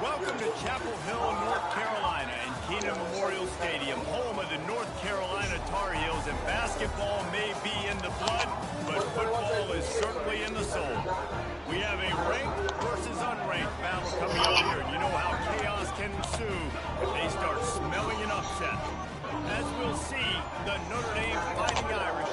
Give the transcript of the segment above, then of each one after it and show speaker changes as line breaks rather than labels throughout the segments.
Welcome to Chapel Hill, North Carolina, and Keenan Memorial Stadium, home of the North Carolina Tar Heels. And basketball may be in the blood, but football is certainly in the soul. We have a ranked versus unranked battle coming up here. You know how chaos can ensue if they start smelling an upset. As we'll see, the Notre Dame Fighting Irish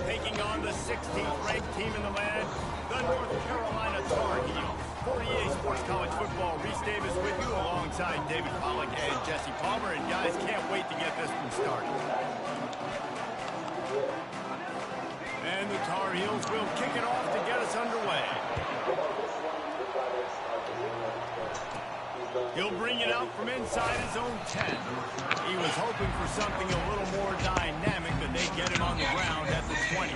taking on the 16th ranked team in the land, the North Carolina Tar Heels. 48 Sports College Football, Reese Davis with you alongside David Pollack and Jesse Palmer. And guys, can't wait to get this one started. And the Tar Heels will kick it off to get us underway. He'll bring it out from inside his own 10. He was hoping for something a little more dynamic, but they get him on the ground at the 20.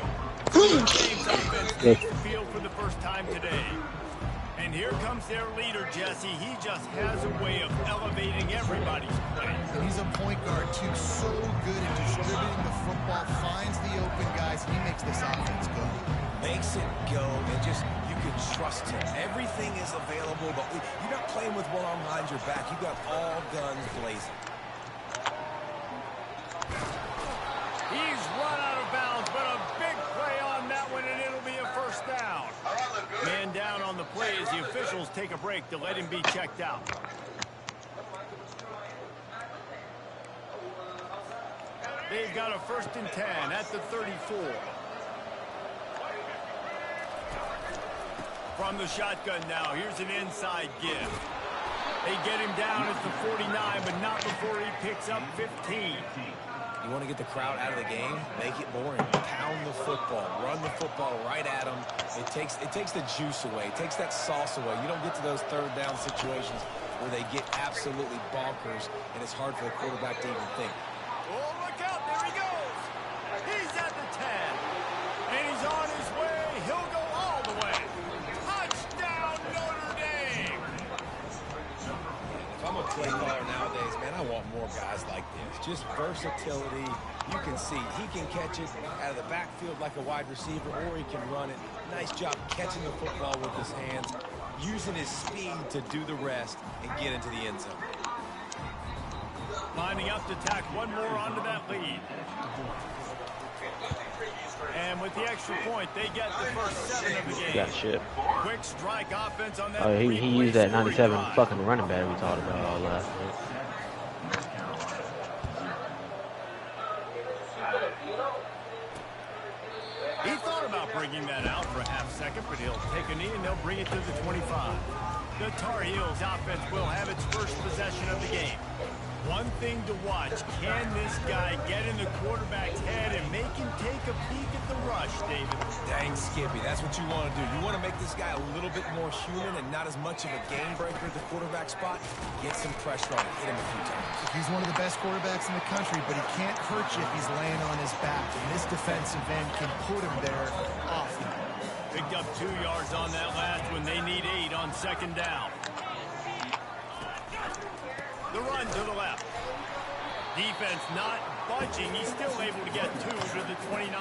James offense takes the field for the first time today. And here comes their leader, Jesse. He just has a way of elevating everybody's play.
And he's a point guard, too. So good at distributing the football, finds the open guys. He makes this offense go.
Makes it go, and just, you can trust him. Everything is available, but you're not playing with one arm behind your back. You got all guns blazing.
He's run out of bounds, but a big play on that one, and it'll be a first down. Man down on the play as the officials take a break to let him be checked out. They've got a 1st and 10 at the 34. From the shotgun now, here's an inside give. They get him down at the 49, but not before he picks up 15.
You want to get the crowd out of the game? Make it boring. Pound the football. Run the football right at them. It takes the juice away. It takes that sauce away. You don't get to those 3rd down situations where they get absolutely bonkers, and it's hard for the quarterback to even think.
Oh, look out. There he goes. He's at the 10. And he's on his way. He'll go all the way. Touchdown, Notre Dame.
If I'm a play caller nowadays, man, I want more guys like this. Just versatility. You can see he can catch it out of the backfield like a wide receiver, or he can run it. Nice job catching the football with his hands, using his speed to do the rest and get into the end zone.
Lining up to tack one more onto that lead. And with the extra point, they get the first 7 of the game.
Got shit.
Quick strike offense on that.
Oh, he used that 97 fucking running back we talked about all last night.
He thought about bringing that out for a half second, but he'll take a knee and they'll bring it to the 25. The Tar Heels offense will have its first possession of the game. One thing to watch, can this guy get in the quarterback's head and make him take a peek at the rush, David?
Dang, Skippy, that's what you want to do. You want to make this guy a little bit more human and not as much of a game breaker at the quarterback spot. Get some pressure on him, hit him a few times.
He's one of the best quarterbacks in the country, but he can't hurt you if he's laying on his back. And this defensive end can put him there often.
Picked up 2 yards on that last one. They need 8 on 2nd down. The run to the left. Defense not budging. He's still able to get 2 to the 29.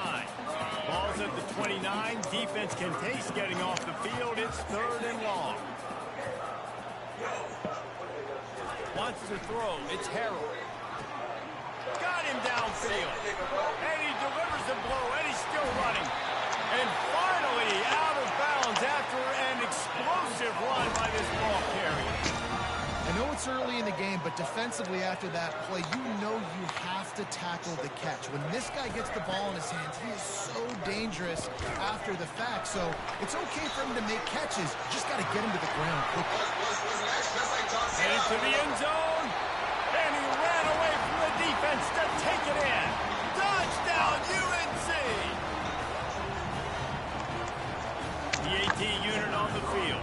Ball's at the 29. Defense can taste getting off the field. It's 3rd and long. Wants to throw. It's Harold. Got him downfield. And he delivers the blow, and he's still running. And finally out of bounds after an explosive run by this ball carrier.
I know it's early in the game, but defensively after that play, you know you have to tackle the catch. When this guy gets the ball in his hands, he is so dangerous after the fact. So it's okay for him to make catches. Just got to get him to the ground quickly.
Headed to the end zone. And he ran away from the defense to take it in. Touchdown, UNC! The AT unit on the field.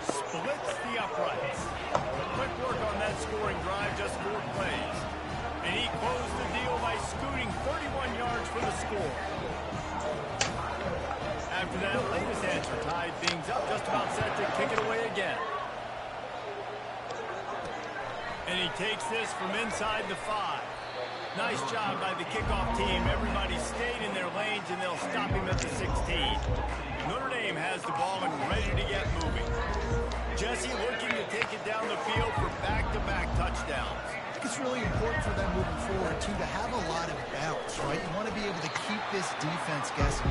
Splits the uprights. Quick work on that scoring drive, just 4 plays. And he closed the deal by scooting 31 yards for the score. After that latest answer tied things up, just about set to kick it away again. And he takes this from inside the 5. Nice job by the kickoff team. Everybody stayed in their lanes, and they'll stop him at the 16. Notre Dame has the ball and ready to get moving. Jesse looking to take it down the field for back-to-back touchdowns.
I think it's really important for them moving forward, too, to have a lot of bounce, right? You want to be able to keep this defense guessing.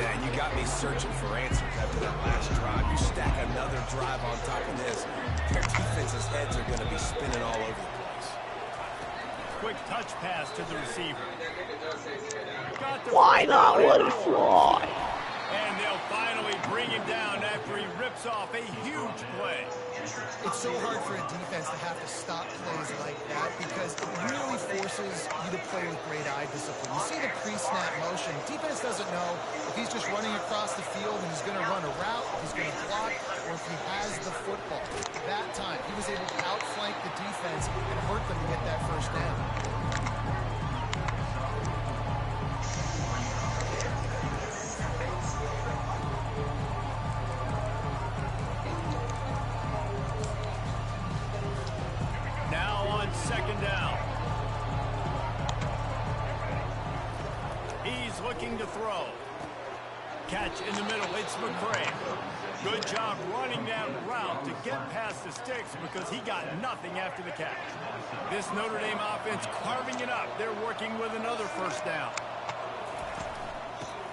Yeah, and you got me searching for answers after that last drive. You stack another drive on top of this, their defense's heads are going to be spinning all over the place.
Quick touch pass to the receiver.
Why not let it fly?
And they'll finally bring him down after he rips off a huge play.
It's so hard for a defense to have to stop plays like that because it really forces you to play with great eye discipline. You see the pre-snap motion. Defense doesn't know if he's just running across the field and he's going to run a route, if he's going to block, or if he has the football. That time, he was able to outflank the defense and hurt them to get that first down.
Second down. He's looking to throw. Catch in the middle. It's McCray. Good job running that route to get past the sticks because he got nothing after the catch. This Notre Dame offense carving it up. They're working with another first down.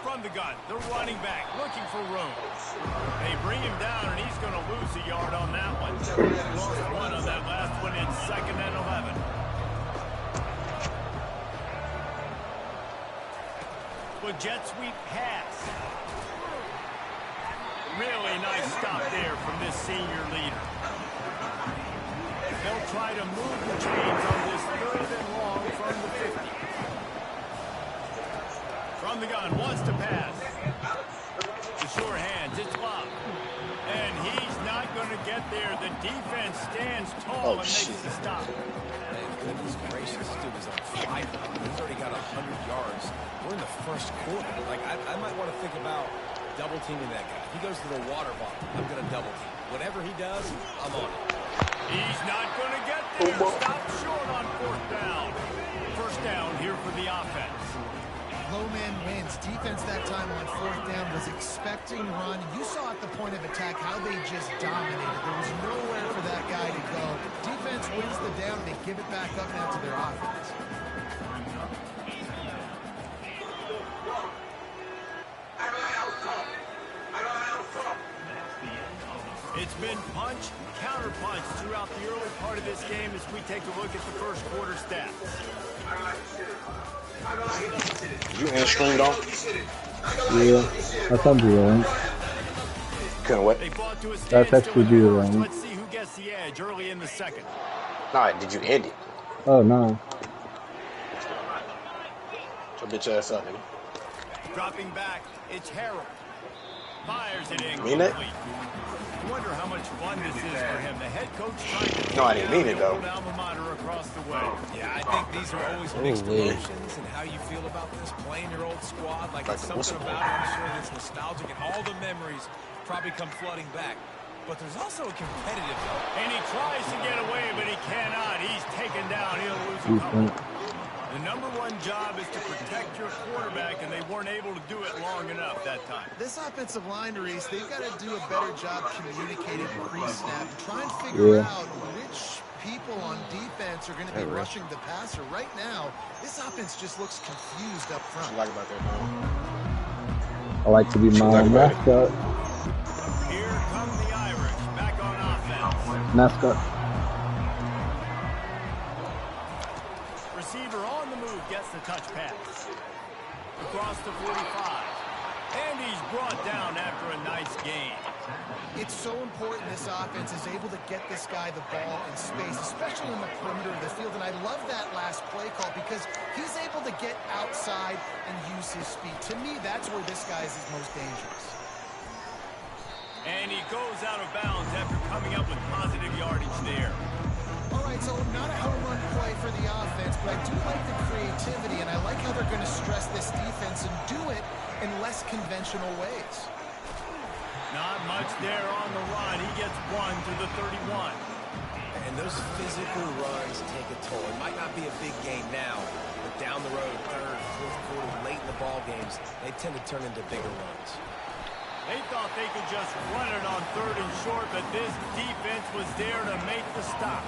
From the gun, the running back looking for room. They bring him down, and he's going to lose a yard on that one. Lost one on that last one. It's 2nd and 11. With jet sweep pass. Really nice stop there from this senior leader. They'll try to move the chains on this 3rd and long from the 50. From the gun, wants to pass. The sure hands, it's Bob. And he's not going to get there. The defense stands tall and makes the stop.
Man, goodness gracious, this dude is on fire. He's already got 100 yards. We're in the first quarter. Like, I might want to think about double teaming that guy. If he goes to the water bottle, I'm going to double team. Whatever he does, I'm on it.
He's not going to get there. Stop short on 4th down. First down here for the offense.
Low man wins. Defense that time on 4th down was expecting run. You saw at the point of attack how they just dominated. There was nowhere for that guy to go. Defense wins the down. They give it back up now to their offense.
It's been punch, counter punch throughout the early part of this game as we take a look at the first quarter stats.
You hand streamed off?
Yeah, I can't do that.
Couldn't what?
That's actually do the range.
Let's see who gets the edge early in the second.
Nah, did you end it?
Oh, no.
So bitch ass up, nigga.
Dropping back, it's Harold. Fires it in.
Mean that?
I wonder how much fun this is for him. The head coach trying to
No, I didn't mean it, though.
alma mater across the way.
Yeah, I think these are always mixed emotions and how you feel about this, playing your old squad. Like it's something about it, I'm sure that's nostalgic, and all the memories probably come flooding back. But there's also a competitive though.
And he tries to get away, but he cannot. He's taken down. He'll lose a couple. The number one job is to protect your quarterback, and they weren't able to do it long enough that time.
This offensive line, Reese, they've got to do a better job communicating pre-snap. Try and figure out which people on defense are going to be rushing the passer. Right now, this offense just looks confused up front.
What you like about that, man?
I like to be my mascot.
Here come the Irish back on offense.
Mascot.
Receiver on the move gets the touch pass. Across the 45. And he's brought down after a nice gain.
It's so important this offense is able to get this guy the ball in space, especially in the perimeter of the field. And I love that last play call because he's able to get outside and use his speed. To me, that's where this guy is his most dangerous.
And he goes out of bounds after coming up with positive yardage there.
All right, so not a home run play for the offense, but I do like the creativity, and I like how they're going to stress this defense and do it in less conventional ways.
Not much there on the run. He gets one to the 31.
And those physical runs take a toll. It might not be a big gain now, down the road, third, fourth quarter, late in the ball games, they tend to turn into bigger runs.
They thought they could just run it on third and short, but this defense was there to make the stop.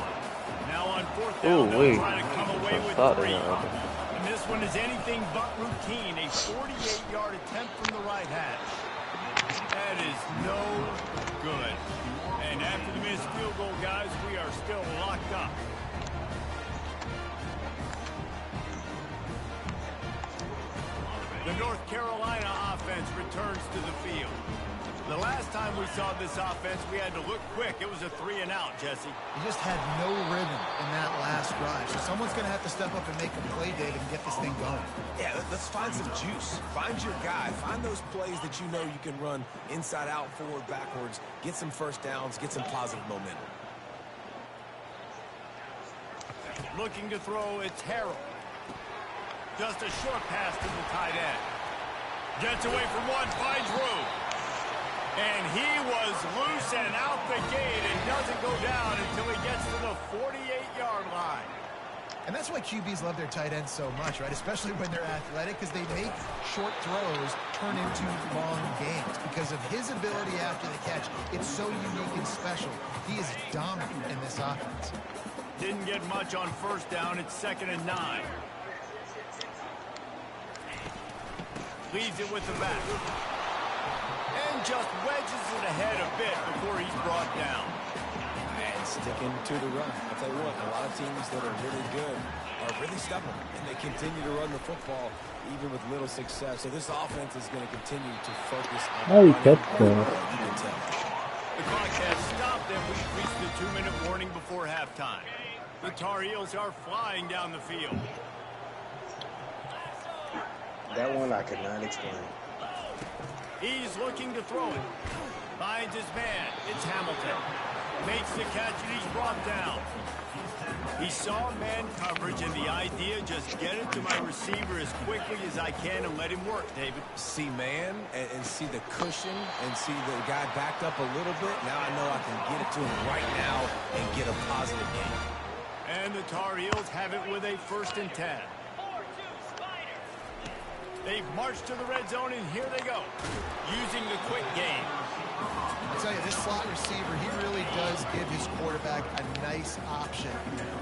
Now on fourth down, they'll try to come away with 3. And this one is anything but routine. A 48-yard attempt from the right hash. That is no good. And after the missed field goal, guys, we are still locked up. The North Carolina offense returns to the field. The last time we saw this offense, we had to look quick. It was a 3-and-out, Jesse.
He just had no rhythm in that last drive. So someone's going to have to step up and make a play, David, and get this thing going.
Yeah, let's find some juice. Find your guy. Find those plays that you know you can run inside out, forward, backwards. Get some first downs. Get some positive momentum.
Looking to throw, it's Harrell. Just a short pass to the tight end. Gets away from one, finds room. And he was loose and out the gate and doesn't go down until he gets to the 48-yard line.
And that's why QBs love their tight ends so much, right? Especially when they're athletic, because they make short throws turn into long games. Because of his ability after the catch, it's so unique and special. He is dominant in this offense.
Didn't get much on first down. It's 2nd and 9. Leads it with the back. And just wedges it ahead a bit before he's brought down.
And sticking to the run. I'll tell you what, a lot of teams that are really good are really stubborn. And they continue to run the football even with little success. So this offense is going to continue to focus on
you catch that.
The clock has stopped and we've reached the 2-minute warning before halftime. The Tar Heels are flying down the field.
That one I could not explain.
He's looking to throw it. Finds his man. It's Hamilton. Makes the catch and he's brought down. He saw man coverage and the idea, just get it to my receiver as quickly as I can and let him work, David.
See man and see the cushion and see the guy backed up a little bit. Now I know I can get it to him right now and get a positive gain.
And the Tar Heels have it with a 1st and 10. They've marched to the red zone, and here they go, using the quick game.
I'll tell you, this slot receiver, he really does give his quarterback a nice option.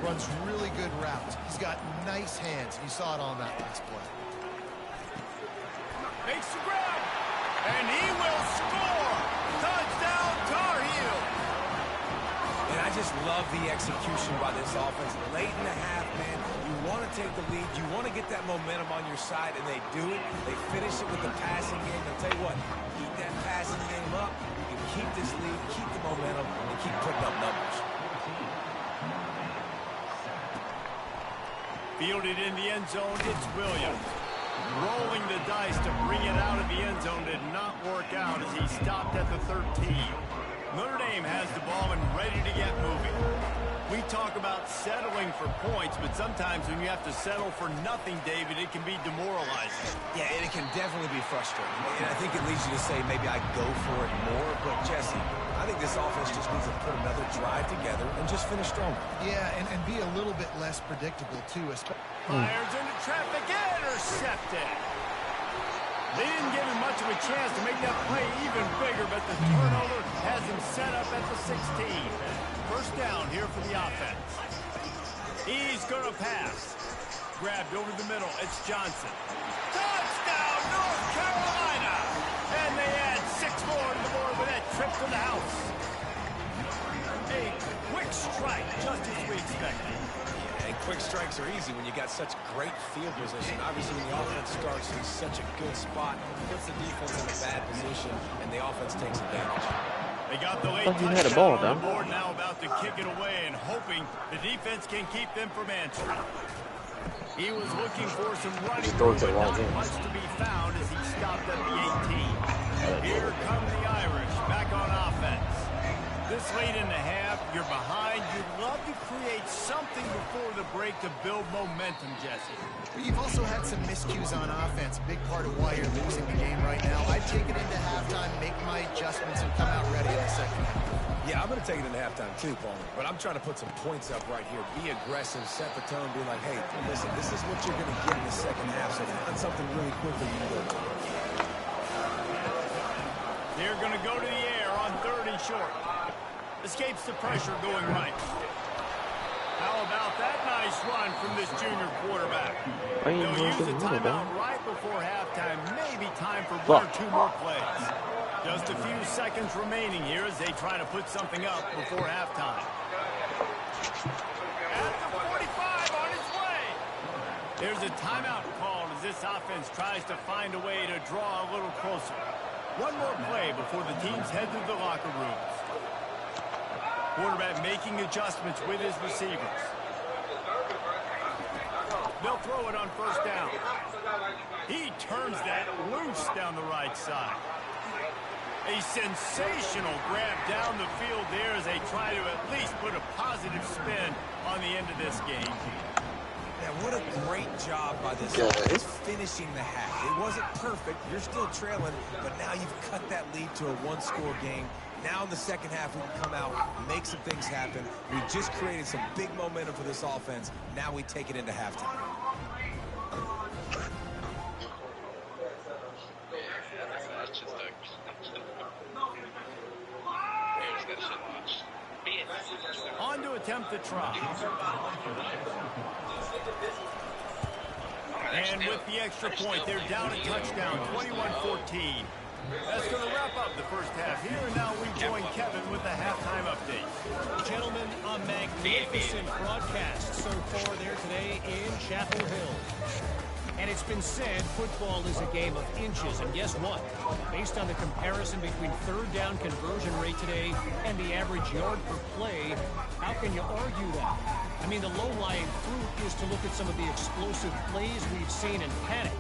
Runs really good routes. He's got nice hands. You saw it on that last play.
Makes the grab, and he will score. Touchdown, Tar Heel.
And I just love the execution by this offense. Late in the half, man, you want to take the lead. You want to get that momentum on your side, and they do it. They finish it with the passing game. I'll tell you what, keep that passing game up. You can keep this lead, keep the momentum, and keep putting up numbers.
Fielded in the end zone, it's Williams. Rolling the dice to bring it out of the end zone did not work out as he stopped at the 13. Notre Dame has the ball and ready to get moving. We talk about settling for points, but sometimes when you have to settle for nothing, David, it can be demoralizing.
Yeah, and it can definitely be frustrating. And I think it leads you to say maybe I go for it more. But, Jesse, I think this offense just needs to put another drive together and just finish stronger.
Yeah, and be a little bit less predictable, too.
Fires into traffic, intercepted. They didn't give him much of a chance to make that play even bigger, but the turnover has him set up at the 16. 1st down here for the offense. He's going to pass. Grabbed over the middle. It's Johnson. Touchdown, North Carolina! And they add 6 more to the board with that trip to the house. A quick strike, just as we expected.
And quick strikes are easy when you got such great field position. Obviously, when the offense starts in such a good spot, it puts the defense in a bad position, and the offense takes advantage.
They got the late touchdown on the board, now about to kick it away and hoping the defense can keep them from answering. He was looking for some running room, but not much to be found as he stopped at the 18. Here come the Irish back on offense. This late in the half, you're behind. You'd love to create something before the break to build momentum, Jesse.
But you've also had some miscues on offense, a big part of why you're losing the game right now. I'd take it into halftime, make my adjustments, and come out ready in the second half.
Yeah, I'm going to take it into halftime too, Palmer. But I'm trying to put some points up right here. Be aggressive, set the tone, be like, hey, listen, this is what you're going to get in the second half, so find something really quickly you can go to.
They're going to go to the air on 3rd and short. Escapes the pressure going right. How about that nice run from this junior quarterback? They'll use a timeout right before halftime. Maybe time for 1 or 2 more plays. Just a few seconds remaining here as they try to put something up before halftime. At the 45 on its way. There's a timeout called as this offense tries to find a way to draw a little closer. One more play before the teams head to the locker rooms. Quarterback making adjustments with his receivers. They'll throw it on 1st down. He turns that loose down the right side. A sensational grab down the field there as they try to at least put a positive spin on the end of this game.
Yeah, what a great job by this offense finishing the half. It wasn't perfect. You're still trailing, but now you've cut that lead to a 1-score game. Now in the second half, we can come out, make some things happen. We just created some big momentum for this offense. Now we take it into halftime.
On to attempt the try. And with the extra point, they're down a touchdown, 21-14. That's going to wrap up the first half here, and now we join Kevin with the halftime update.
Gentlemen, a magnificent broadcast so far there today in Chapel Hill. And it's been said football is a game of inches, and guess what? Based on the comparison between 3rd down conversion rate today and the average yard per play, how can you argue that? I mean, the low-lying fruit is to look at some of the explosive plays we've seen and panic.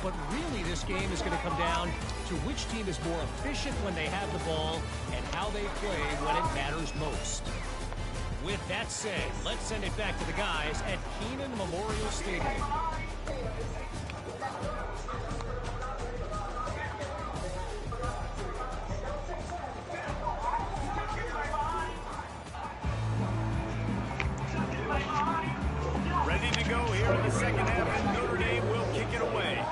But really, this game is going to come down to which team is more efficient when they have the ball and how they play when it matters most. With that said, let's send it back to the guys at Kenan Memorial Stadium.
Ready to go here in the second half, and Notre Dame will kick it away.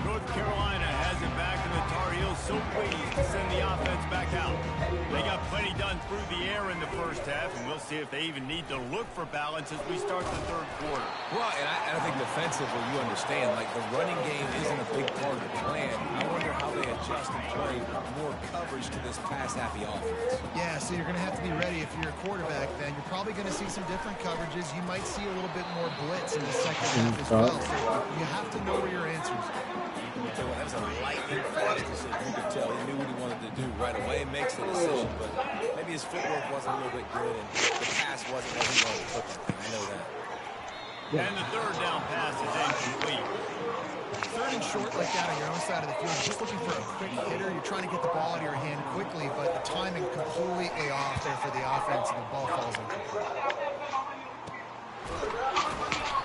North Carolina has it back, and the Tar Heels so pleased to send the offense back out. They got plenty done through the air in the first half, and we'll see if they even need to look for balance as we start the 3rd quarter.
Well, and I think defensively, you understand, like the running game isn't a big part of the plan. I wonder how they adjust and play more coverage to this pass-happy offense.
Yeah, so you're going to have to be ready if you're a quarterback then. You're probably going to see some different coverages. You might see a little bit more blitz in the second half as well. So you have to know where your answers are.
That was a lightning fast decision. You could tell he knew what he wanted to do right away. Makes the decision, but maybe his footwork wasn't a little bit good, and the pass wasn't where he wanted to put that thing. I know that.
And the 3rd down pass is incomplete.
3rd and short like that on your own side of the field, just looking for a quick hitter. You're trying to get the ball out of your hand quickly, but the timing completely off there for the offense, and the ball falls incomplete.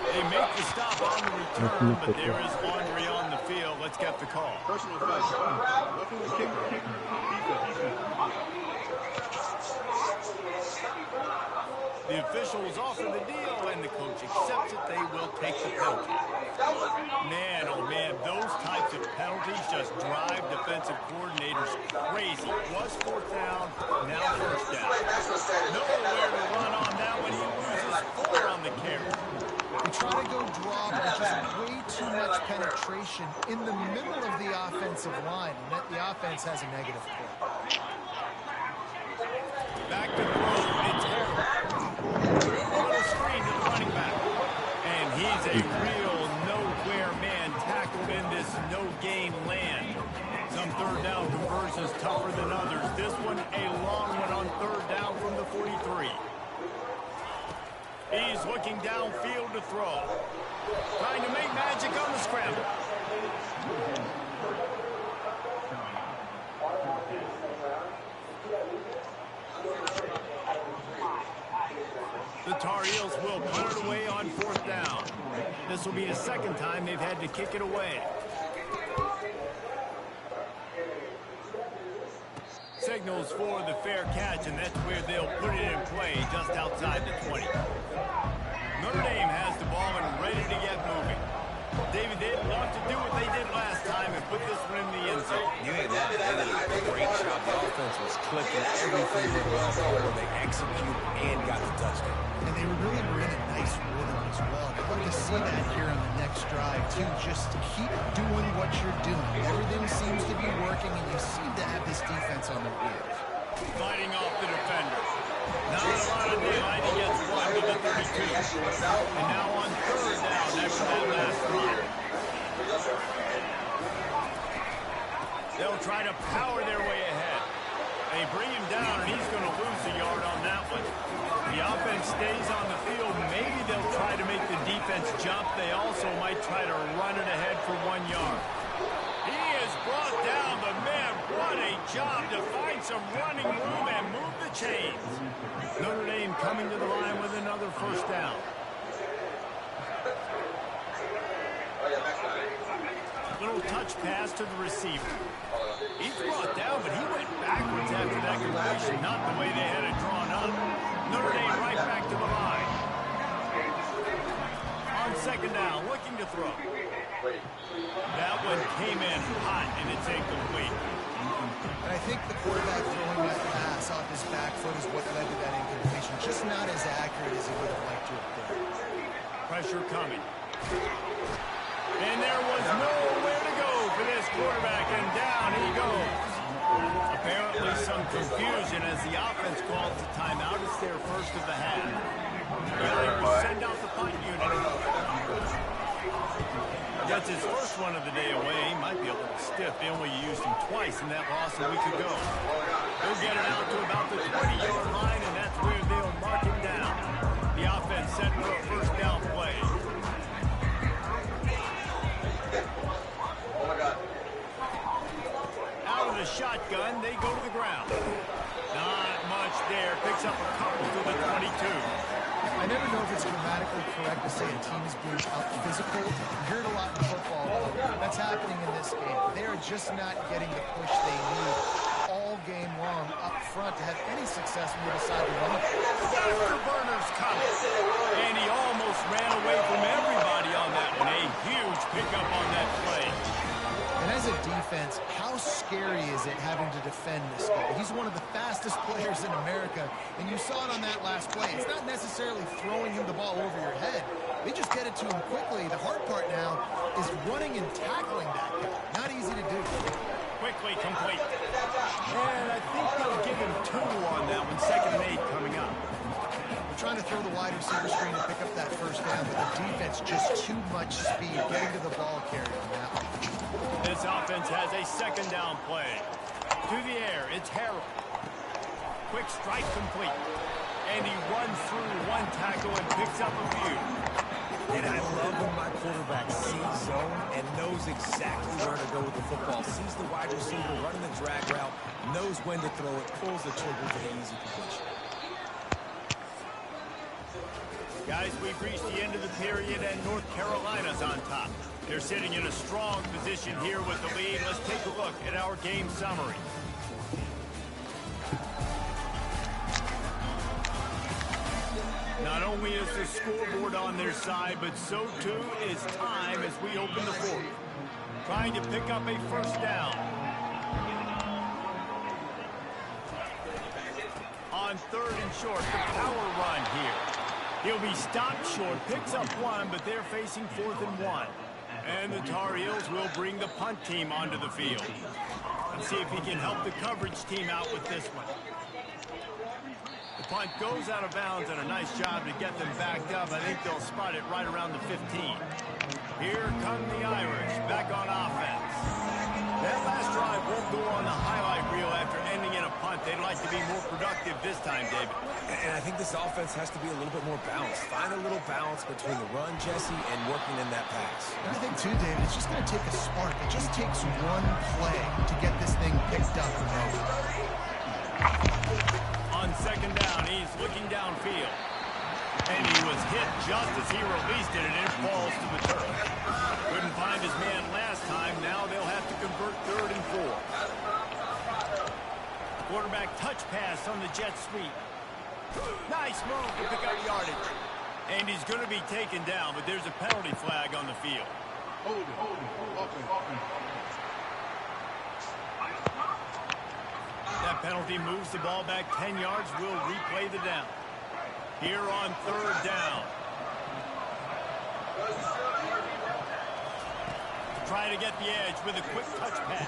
They make the stop on the return, but there is Andre on the field. Let's get the call.
Personal foul.
The official was offered the deal, and the coach accepts it. They will take the penalty. Man, oh man, those types of penalties just drive defensive coordinators crazy. Was 4th down, now 1st down. Nowhere to run on that one. He loses 4 on the carry.
They try to go draw, but there's just way too much penetration in the middle of the offensive line, and the offense has a negative play.
Back to throw. It's Harris. Little screen to the running back. And he's a real nowhere man tackled in this no-gain land. Some 3rd down conversions tougher than others. This one, a long one on 3rd down from the 43. He's looking downfield to throw. Trying to make magic on the scramble. The Tar Heels will put it away on 4th down. This will be the second time they've had to kick it away. Signals for the fair catch, and that's where they'll put it in play just outside the 20. Notre Dame has the ball and ready to get moving. David, they'd love to do what they did last time and put this one in the end zone.
You ain't that. They did a great job. The offense was clicking. Everything went well before they executed and got the touchdown.
And they really were in a nice rhythm as well. I'd love to see that here on the next drive, too. Just keep doing what you're doing. Everything seems to be working, and you seem to have this defense on their heels.
Fighting off the defender. Not a lot of daylight. He gets one to the 32. And now on 3rd down after that last run. They'll try to power their way ahead. They bring him down, and he's going to lose a yard on that one. The offense stays on the field. Maybe they'll try to make the defense jump. They also might try to run it ahead for 1 yard. He is brought down, but man, what a job to find some running room and move the chains. Notre Dame coming to the line with another 1st down. Little touch pass to the receiver. He's brought down, but he went backwards after that completion, not the way they had it drawn up. Notre Dame right back to the line. On 2nd down, looking to throw. That one came in hot, and it's incomplete.
And I think the quarterback throwing that pass off his back foot is what led to that incompletion. Just not as accurate as he would have liked to have been.
Pressure coming. And there was nowhere to go for this quarterback, and down he goes. Apparently some confusion as the offense calls the timeout. It's their first of the half. The Irish send out the punt unit. Gets his first one of the day away. He might be a little stiff. They only used him twice in that loss a week ago. They'll get it out to about the 20-yard line, and that's where they'll mark him down. The offense set for a 1st down play. Out of the shotgun, they go to the ground. Not much there. Picks up a couple to the 22.
I never know if it's grammatically correct to say a team is being out-physical. You hear it a lot in football. That's happening in this game. They're just not getting the push they need all game long up front to have any success when they decide to run it.
Afterburner's coming. And he almost ran away from everybody on that one. A huge pickup on that play.
And as a defense, how scary is it having to defend this guy? He's one of the fastest players in America, and you saw it on that last play. It's not necessarily throwing him the ball over your head. They just get it to him quickly. The hard part now is running and tackling that guy. Not easy to do.
Quickly complete. And I think they'll give him 2 on that one. 2nd and 8 coming up.
We're trying to throw the wide receiver screen to pick up that 1st down, but the defense just too much speed getting to the ball carrier on that one.
This offense has a 2nd down play. To the air, it's Harrell. Quick strike complete. And he runs through 1 tackle and picks up a few.
And I love when my quarterback sees zone and knows exactly where to go with the football. Sees the wide receiver running the drag route, knows when to throw it, pulls the trigger for the easy completion.
Guys, we've reached the end of the period, and North Carolina's on top. They're sitting in a strong position here with the lead. Let's take a look at our game summary. Not only is the scoreboard on their side, but so too is time as we open the 4th. Trying to pick up a 1st down. On 3rd and short, the power run here. He'll be stopped short, picks up 1, but they're facing 4th and 1. And the Tar Heels will bring the punt team onto the field. Let's see if he can help the coverage team out with this one. The punt goes out of bounds, and a nice job to get them backed up. I think they'll spot it right around the 15. Here come the Irish, back on offense. That last drive won't go on the highlight reel after ending in a punt. They'd like to be more productive this time, David.
And I think this offense has to be a little bit more balanced. Find a little balance between the run, Jesse, and working in that pass.
And I think, too, David, it's just going to take a spark. It just takes one play to get this thing picked up and going.
On second down, he's looking downfield. And he was hit just as he released it, and it falls to the turf. Couldn't find his man last time. Now they'll have to convert 3rd and 4. Quarterback touch pass on the jet sweep. Nice move to pick up yardage. And he's going to be taken down, but there's a penalty flag on the field.
Hold it.
That penalty moves the ball back 10 yards. We'll replay the down. Here on 3rd down. Try to get the edge with a quick touch pass.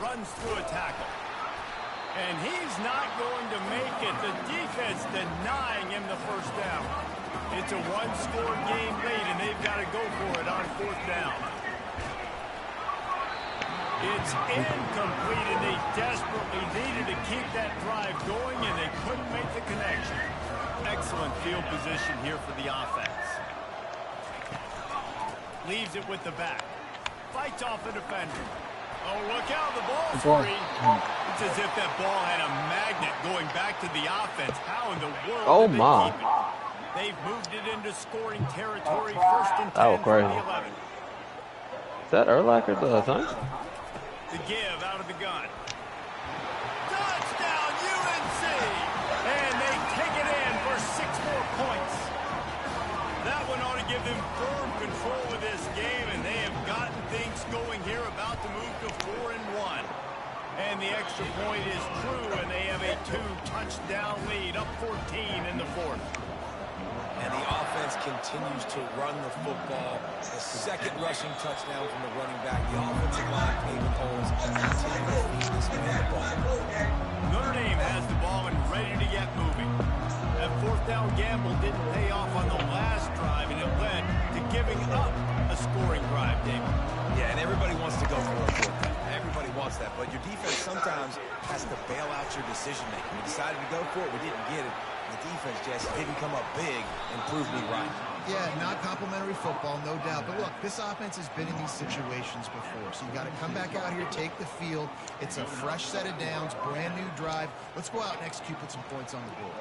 Runs through a tackle. And he's not going to make it. The defense denying him the first down. It's a one-score game late, and they've got to go for it on 4th down. It's incomplete, and they desperately needed to keep that drive going, and they couldn't make the connection. Excellent field position here for the offense. Leaves it with the back. Fights off the defender. Oh, look out, the ball's free. It's as if that ball had a magnet going back to the offense. How in the world
Oh,
did they
my.
keep it? They've moved it into scoring territory. 1st and 10
That was
from
crazy.
the 11.
Is that Urlacher the son?
The give out of the gun. Touchdown, UNC! And they take it in for 6 more points. That one ought to give them firm control of this game, and they have gotten things going here, about to move to 4 and 1. And the extra point is true, and they have a 2-touchdown lead, up 14 in the 4th.
And the offense continues to run the football. The 2nd rushing touchdown from the running back. The offensive line paving holes and continue to feed this man the ball.
Notre Dame has the ball and ready to get moving. That 4th down gamble didn't pay off on the last drive, and it led to giving up a scoring drive, David.
Yeah, and everybody wants to go for a 4th down. Everybody wants that, but your defense sometimes has to bail out your decision-making. We decided to go for it. We didn't get it. The defense just didn't come up big and prove me right.
Yeah, not complimentary football, no doubt. But look, this offense has been in these situations before. So you got to come back out here, take the field. It's a fresh set of downs, brand new drive. Let's go out and execute, put some points on the board.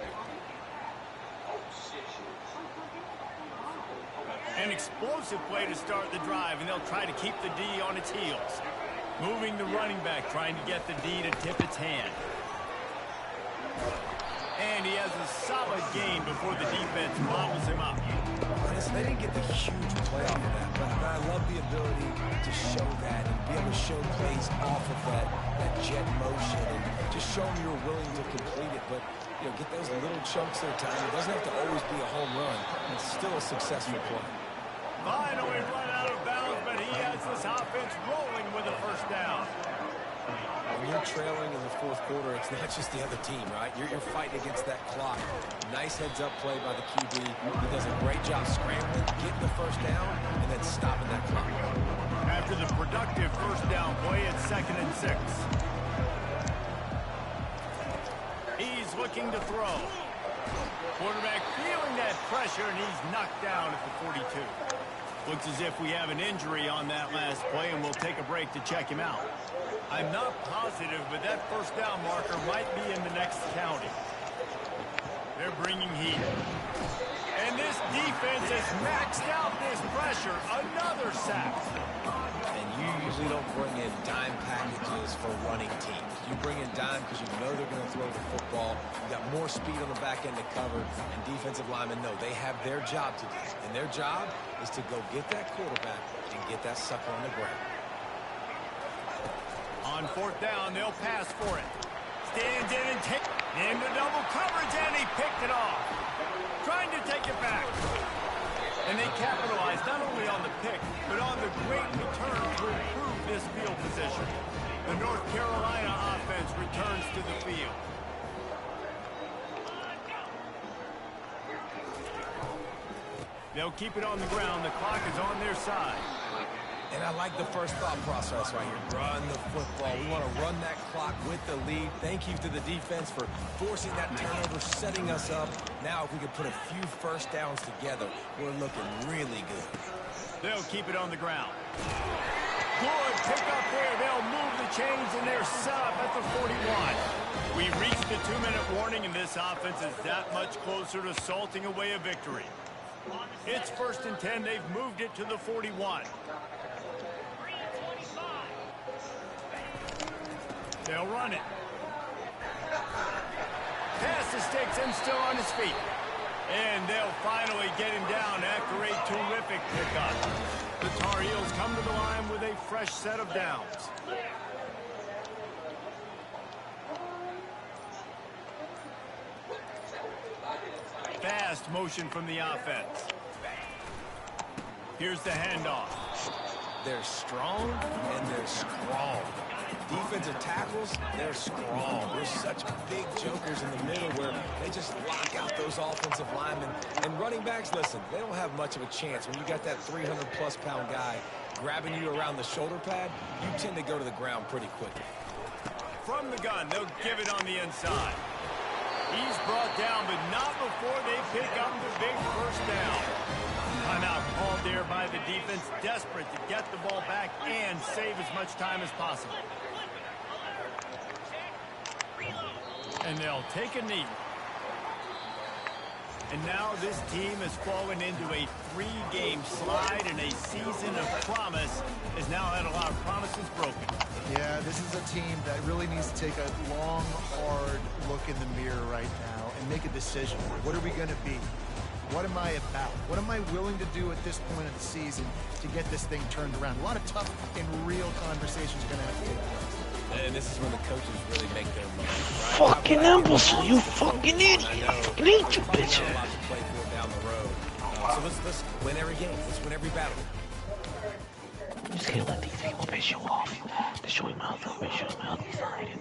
An explosive play to start the drive, and they'll try to keep the D on its heels. Moving the running back, trying to get the D to tip its hand. And he has a solid gain before the defense bobbles him up.
Honestly, they didn't get the huge play off of that, but I love the ability to show that and be able to show plays off of that jet motion and just show them you're willing to complete it, but get those little chunks at a time. It doesn't have to always be a home run. It's still a successful play.
Finally run out of bounds, but he has this offense rolling with a 1st down.
When you're trailing in the 4th quarter, it's not just the other team, right? You're fighting against that clock. Nice heads-up play by the QB. He does a great job scrambling, getting the 1st down, and then stopping that clock.
After the productive 1st down play, it's 2nd and 6. He's looking to throw. Quarterback feeling that pressure, and he's knocked down at the 42. Looks as if we have an injury on that last play, and we'll take a break to check him out. I'm not positive, but that 1st down marker might be in the next county. They're bringing heat. And this defense has maxed out this pressure. Another sack.
And you usually don't bring in dime packages for running teams. You bring in dime because you know they're going to throw the football. You got more speed on the back end to cover, and defensive linemen know they have their job to do. And their job is to go get that quarterback and get that sucker on the ground.
On 4th down, they'll pass for it. Stands in and takes into double coverage, and he picked it off. Trying to take it back. And they capitalized not only on the pick, but on the great return to improve this field position. The North Carolina offense returns to the field. They'll keep it on the ground. The clock is on their side.
And I like the first thought process right here. Run the football. We want to run that clock with the lead. Thank you to the defense for forcing that turnover, setting us up. Now if we could put a few first downs together, we're looking really good.
They'll keep it on the ground. Good pick up there. They'll move the chains, and they're set up at the 41. We reached the 2-minute warning, and this offense is that much closer to salting away a victory. It's 1st and 10. They've moved it to the 41. They'll run it. Pass the sticks and still on his feet. And they'll finally get him down after a terrific pickup. The Tar Heels come to the line with a fresh set of downs. Fast motion from the offense. Here's the handoff.
They're strong and they're strong. Defensive tackles, they're strong. They're such big jokers in the middle where they just lock out those offensive linemen. And running backs, listen, they don't have much of a chance. When you got that 300-plus pound guy grabbing you around the shoulder pad, you tend to go to the ground pretty quickly.
From the gun, they'll give it on the inside. He's brought down, but not before they pick up the big first down. Timeout called there by the defense, desperate to get the ball back and save as much time as possible. And they'll take a knee. And now this team has fallen into a 3-game slide, and a season of promise has now had a lot of promises broken.
Yeah, this is a team that really needs to take a long, hard look in the mirror right now and make a decision. What are we going to be? What am I about? What am I willing to do at this point of the season to get this thing turned around? A lot of tough and real conversations are going to have to take place.
And this is when the coaches really make their money, right?
Fucking imbecile, you fucking idiot. I fucking hate you, bitch.
A lot to play for down the road. So let's win every game. Let's win every battle.
You just can't let these people piss you off. They're showing my other side.